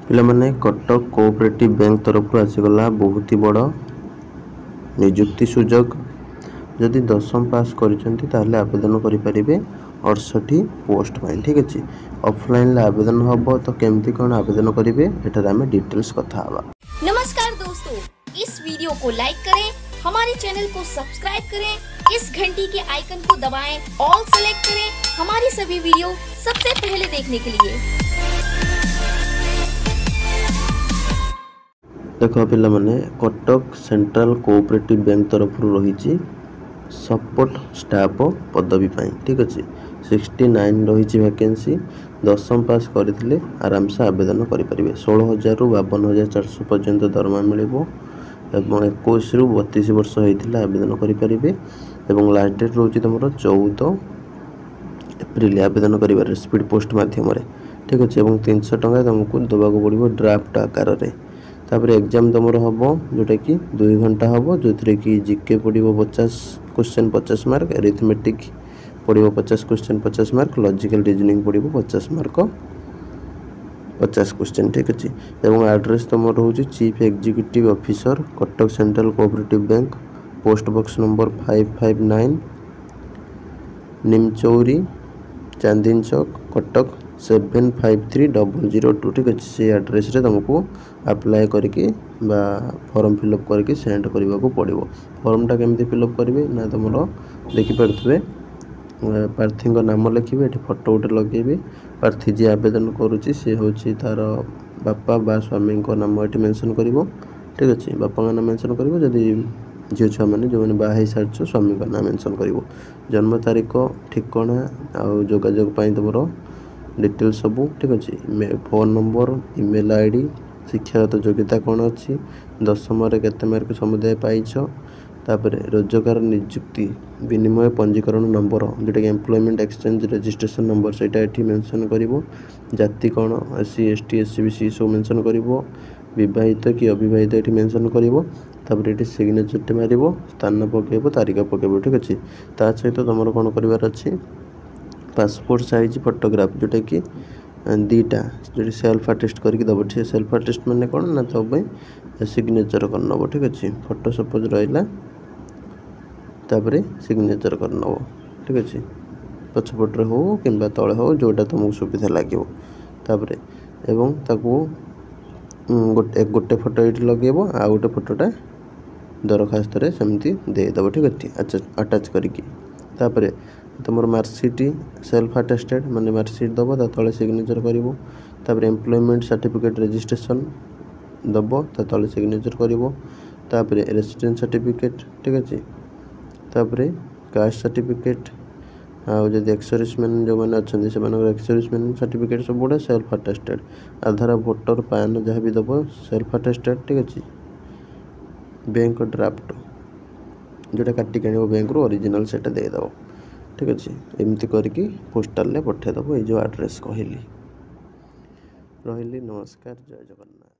पिलामाने Cuttack cooperative bank तरफ आसीगला बहुत ही बड़ निजुक्ति सुजोग जदि 10वीं पास करिसेंती ताहले आवेदन करि परिबे 68 पोस्ट पाई। ठीक अछि, ऑफलाइन आवेदन हबो तो केमती कोन आवेदन करिवे एठार हमें डिटेल्स कथा हबा। नमस्कार दोस्तों, इस वीडियो को लाइक करें, हमारे चैनल को सब्सक्राइब करें, इस घंटी के आइकन को दबाएं, ऑल सेलेक्ट करें हमारी सभी वीडियो सबसे पहले देखने के लिए। देखो पिला माने कटक सेंट्रल कोऑपरेटिव बैंक तरफ रही सपोर्ट स्टाफ पदवी पाई। ठीक अच्छे, 69 रही वैकेंसी। 10वीं पास करते आराम से आवेदन करेंगे। 16,000 रु 52,400 पर्यंत दरमा मिल 21 रु 32 वर्ष होता आवेदन करेंगे। लास्ट डेट रोज तुम 14 एप्रिल आवेदन कर स्पीड पोस्ट मध्यम। ठीक अच्छे, 300 टका तुमको दबाक पड़ो ड्राफ्ट आकार में। तापर एग्जाम तुम हम जोटा कि 2 घंटा हम जो कि जीके पड़ो 50 क्वेश्चन 50 मार्क, एरिथमेटिक पड़ो 50 क्वेश्चन 50 मार्क, लॉजिकल रीजनिंग पड़ो 50 मार्क 50 क्वेश्चन। ठीक अच्छे, एड्रेस तुम रोज chief executive officer Cuttack central cooperative bank, post box number 559 Nimchouri Chandni Chowk Cuttack 753002। ठीक अच्छे, से एड्रेस रे तुमको अप्लाई करके फॉर्म फिलअप करके सेंड करने को पड़ो। फॉर्मटा केमती फिलअप करेंगे ना तुम देखिपे प्रार्थी नाम लिखे, ये फोटो गोटे लगे। प्रार्थी जी आवेदन करुच्ची सी हूँ तार बापा बा स्वामी नाम ये मेंशन कर। ठीक अच्छे, बापा नाम मेंशन कर, जदि झील छुआ मैंने जो मैंने बाहर सारी स्वामी का नाम मेंशन कर। जन्म तारीख ठिकाना आोगाजोग तुम डिटेल सबू। ठीक अच्छे, फोन नंबर ईमेल आईडी, शिक्षागत योग्यता कौन अच्छी, 10वीं केते मार्क समुदाय पाइछ, तापर रोजगार नियुक्ति विनिमय पंजीकरण नंबर जोटा कि एम्प्लॉयमेंट एक्सचेंज रजिस्ट्रेशन नंबर सेटा एठी मेंशन करिवो। जाति कौन एससी एसटी एससीबीसी सब मेंशन करिवो। विवाहित कि अविवाहित एठी मेंशन करिवो। तापर एठी सिग्नेचर टे मारिवो, स्थान पकेबो, तारीख पकेबो। ठीक अच्छे, ता सहित तुम कौन करिवार अछि पासपोर्ट साइज फोटोग्राफ जोटा कि 2टा जो सेल्फ अटेस्ट करके दब। ठीक, सेल्फ अटेस्ट मैंने कौन ना तब सिग्नेचर कर नब। ठीक अच्छे, फोटो सपोज रहा तापर सिग्नेचर कर नब। ठीक अच्छे, पछपटे हो कि तले हो जोटा तुमको सुविधा लगे। तापर एवं ताकू गोटे फोटो ये लगेब, आ गोटे फोटोटा दरखास्त सेमती देदेव। ठीक अच्छे, अच्छा अटाच करके तापर तुम मार्कसीट सेल्फ अटेस्टेड माने मार्कसीट दब, तले सिग्नेचर कर। एम्प्लॉयमेंट सर्टिफिकेट रजिस्ट्रेशन दब, तले सिग्नेचर कर। Residence certificate. ठीक अच्छे, तापर कास्ट सर्टिफिकेट आदि एक्स सर्विसमैन जो मैंने अच्छा से एक्स सर्विसमैन सर्टिफिकेट सब गुड़ा सेल्फ अटेस्टेड। आधार वोटर पैन जहाँ भी दब सेल्फ अटेस्टेड। ठीक अच्छे, बैंक ड्राफ्ट जोटा काटिक आने बैंक रू ओरिजिनल सेटा देदेव। ठीक अच्छे, एमती करके पोस्टाल पठेदेव ये जो एड्रेस कहली। रही नमस्कार, जय जगन्नाथ।